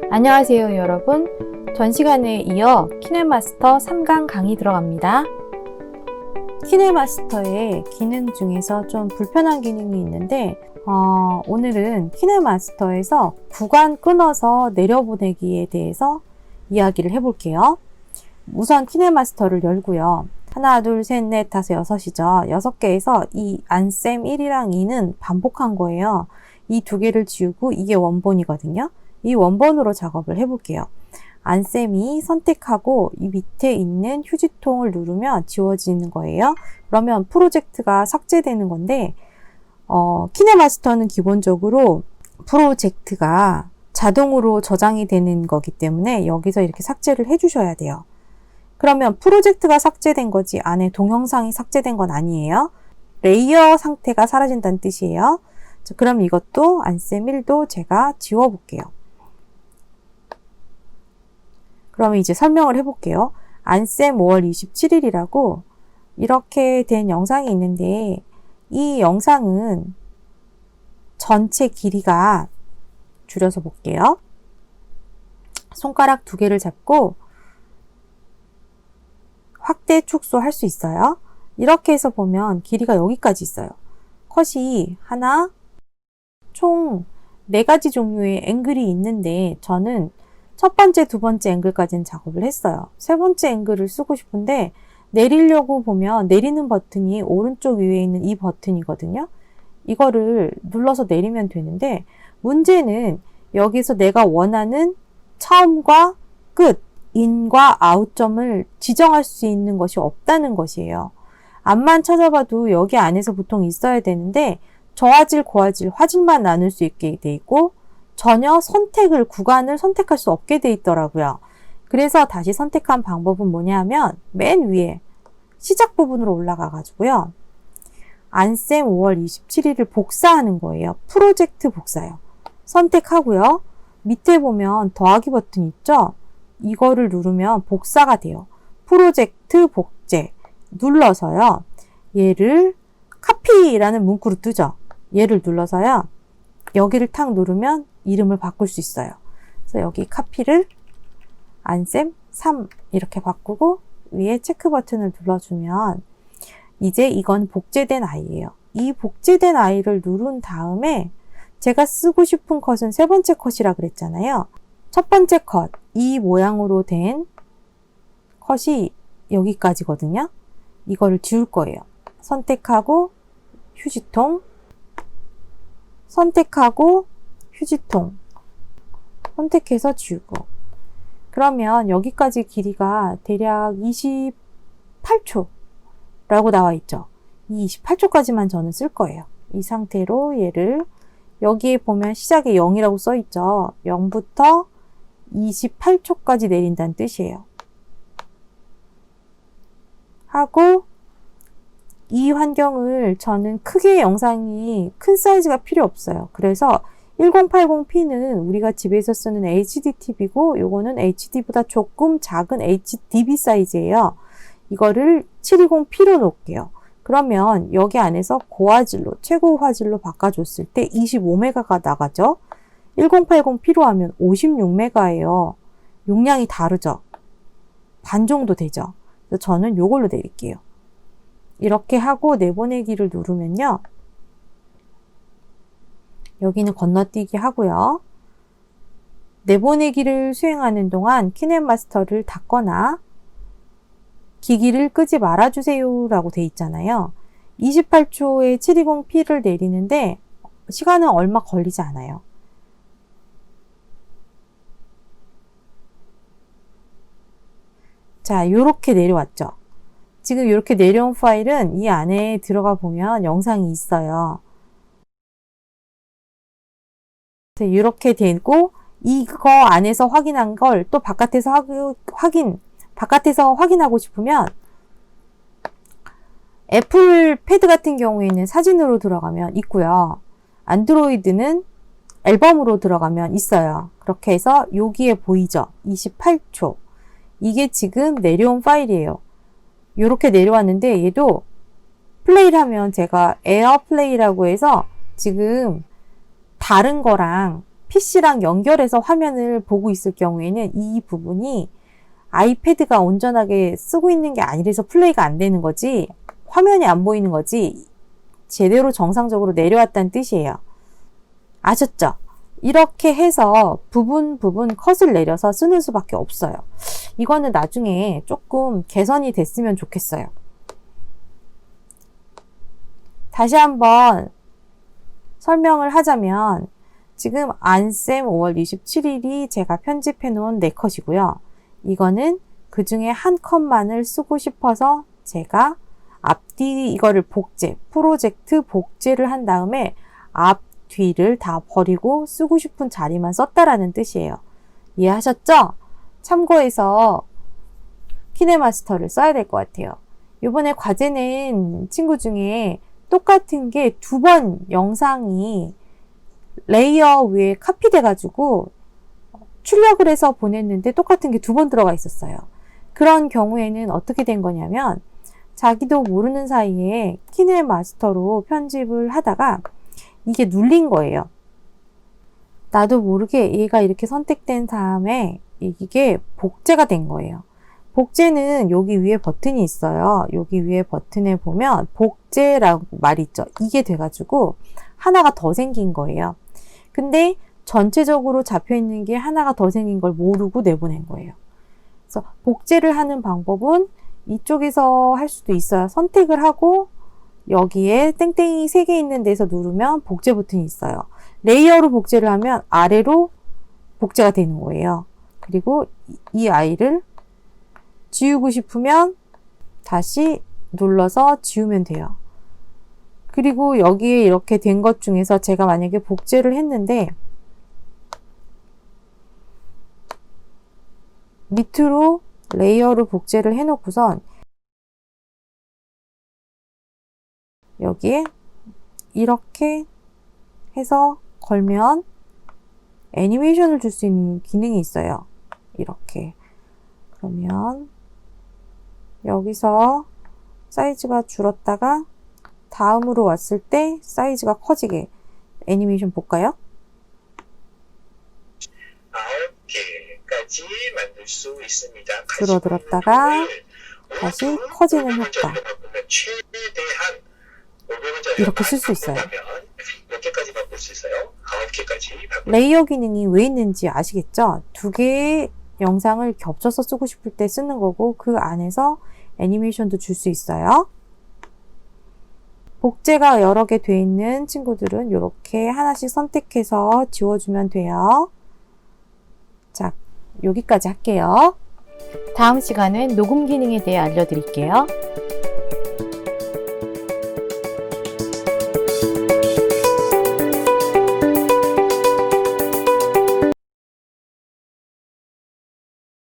안녕하세요 여러분. 전 시간에 이어 키네마스터 3강 강의 들어갑니다. 키네마스터의 기능 중에서 좀 불편한 기능이 있는데 오늘은 키네마스터에서 구간 끊어서 내려보내기에 대해서 이야기를 해볼게요. 우선 키네마스터를 열고요. 하나, 둘, 셋, 넷, 다섯, 여섯이죠. 6개에서 이 안셈 1이랑 2는 반복한 거예요. 이 두 개를 지우고 이게 원본이거든요. 이 원본으로 작업을 해볼게요. 안셈이 선택하고 이 밑에 있는 휴지통을 누르면 지워지는 거예요. 그러면 프로젝트가 삭제되는 건데 키네마스터는 기본적으로 프로젝트가 자동으로 저장이 되는 거기 때문에 여기서 이렇게 삭제를 해주셔야 돼요. 그러면 프로젝트가 삭제된 거지 안에 동영상이 삭제된 건 아니에요. 레이어 상태가 사라진다는 뜻이에요. 자, 그럼 이것도 안셈 1도 제가 지워볼게요. 그러면 이제 설명을 해볼게요. 안셈 5월 27일이라고 이렇게 된 영상이 있는데 이 영상은 전체 길이가 줄여서 볼게요. 손가락 2개를 잡고 확대 축소 할 수 있어요. 이렇게 해서 보면 길이가 여기까지 있어요. 컷이 하나, 총 4가지 종류의 앵글이 있는데 저는 첫 번째, 두 번째 앵글까지는 작업을 했어요. 세 번째 앵글을 쓰고 싶은데 내리려고 보면 내리는 버튼이 오른쪽 위에 있는 이 버튼이거든요. 이거를 눌러서 내리면 되는데 문제는 여기서 내가 원하는 처음과 끝, 인과 아웃점을 지정할 수 있는 것이 없다는 것이에요. 앞만 찾아봐도 여기 안에서 보통 있어야 되는데 저화질, 고화질, 화질만 나눌 수 있게 돼 있고 전혀 구간을 선택할 수 없게 돼 있더라고요. 그래서 다시 선택한 방법은 뭐냐 하면 맨 위에 시작 부분으로 올라가 가지고요. 안셈 5월 27일을 복사하는 거예요. 프로젝트 복사요. 선택하고요. 밑에 보면 더하기 버튼 있죠? 이거를 누르면 복사가 돼요. 프로젝트 복제 눌러서요. 얘를 카피라는 문구로 뜨죠. 얘를 눌러서요. 여기를 탁 누르면 이름을 바꿀 수 있어요. 그래서 여기 카피를 안셈 3 이렇게 바꾸고 위에 체크 버튼을 눌러주면 이제 이건 복제된 아이예요. 이 복제된 아이를 누른 다음에 제가 쓰고 싶은 컷은 세 번째 컷이라 그랬잖아요. 첫 번째 컷, 이 모양으로 된 컷이 여기까지거든요. 이거를 지울 거예요. 선택하고 휴지통, 선택하고 휴지통, 선택해서 지우고. 그러면 여기까지 길이가 대략 28초라고 나와 있죠. 이 28초까지만 저는 쓸 거예요. 이 상태로 얘를 여기에 보면 시작에 0이라고 써 있죠. 0부터 28초까지 내린다는 뜻이에요. 하고 이 환경을 저는 크게 영상이 큰 사이즈가 필요 없어요. 그래서 1080p는 우리가 집에서 쓰는 HDTV고 요거는 HD보다 조금 작은 HDB 사이즈예요. 이거를 720p로 놓을게요. 그러면 여기 안에서 고화질로 최고 화질로 바꿔줬을 때 25메가가 나가죠. 1080p로 하면 56메가예요. 용량이 다르죠. 반 정도 되죠. 그래서 저는 요걸로 내릴게요. 이렇게 하고 내보내기를 누르면요. 여기는 건너뛰기 하고요. 내보내기를 수행하는 동안 키네마스터를 닫거나 기기를 끄지 말아주세요 라고 돼 있잖아요. 28초에 720p를 내리는데 시간은 얼마 걸리지 않아요. 자, 요렇게 내려왔죠. 지금 이렇게 내려온 파일은 이 안에 들어가 보면 영상이 있어요. 이렇게 되고 이거 안에서 확인한 걸 또 바깥에서 확인하고 싶으면 애플 패드 같은 경우에는 사진으로 들어가면 있고요. 안드로이드는 앨범으로 들어가면 있어요. 그렇게 해서 여기에 보이죠? 28초. 이게 지금 내려온 파일이에요. 이렇게 내려왔는데 얘도 플레이를 하면 제가 에어플레이라고 해서 지금 다른 거랑 PC랑 연결해서 화면을 보고 있을 경우에는 이 부분이 아이패드가 온전하게 쓰고 있는 게 아니라서 플레이가 안 되는 거지, 화면이 안 보이는 거지, 제대로 정상적으로 내려왔다는 뜻이에요. 아셨죠? 이렇게 해서 부분 컷을 내려서 쓰는 수밖에 없어요. 이거는 나중에 조금 개선이 됐으면 좋겠어요. 다시 한번 설명을 하자면, 지금 안쌤 5월 27일이 제가 편집해 놓은 4컷이고요. 이거는 그 중에 한 컷만을 쓰고 싶어서 제가 앞뒤 이거를 프로젝트 복제를 한 다음에 앞뒤를 다 버리고 쓰고 싶은 자리만 썼다라는 뜻이에요. 이해하셨죠? 참고해서 키네마스터를 써야 될 것 같아요. 이번에 과제는 친구 중에 똑같은 게 2번 영상이 레이어 위에 카피돼 가지고 출력을 해서 보냈는데 똑같은 게 2번 들어가 있었어요. 그런 경우에는 어떻게 된 거냐면, 자기도 모르는 사이에 키네마스터로 편집을 하다가 이게 눌린 거예요. 나도 모르게 얘가 이렇게 선택된 다음에 이게 복제가 된 거예요. 복제는 여기 위에 버튼이 있어요. 여기 위에 버튼에 보면 복제라고 말이 있죠. 이게 돼가지고 하나가 더 생긴 거예요. 근데 전체적으로 잡혀있는 게 하나가 더 생긴 걸 모르고 내보낸 거예요. 그래서 복제를 하는 방법은 이쪽에서 할 수도 있어요. 선택을 하고 여기에 땡땡이 3개 있는 데서 누르면 복제 버튼이 있어요. 레이어로 복제를 하면 아래로 복제가 되는 거예요. 그리고 이 아이를 지우고 싶으면 다시 눌러서 지우면 돼요. 그리고 여기에 이렇게 된 것 중에서 제가 만약에 복제를 했는데 밑으로 레이어로 복제를 해놓고선 여기에 이렇게 해서 걸면 애니메이션을 줄 수 있는 기능이 있어요. 이렇게. 그러면 여기서 사이즈가 줄었다가 다음으로 왔을 때 사이즈가 커지게 애니메이션 볼까요? 9개까지 만들 수 있습니다. 줄어들었다가 다시 커지는 효과. 이렇게 쓸 수 있어요. 몇 개까지 바꿀 수 있어요? 9개까지 바꿀 레이어 기능이 왜 있는지 아시겠죠? 2개의 영상을 겹쳐서 쓰고 싶을 때 쓰는 거고, 그 안에서 애니메이션도 줄 수 있어요. 복제가 여러 개 돼 있는 친구들은 이렇게 하나씩 선택해서 지워주면 돼요. 자, 여기까지 할게요. 다음 시간은 녹음 기능에 대해 알려드릴게요.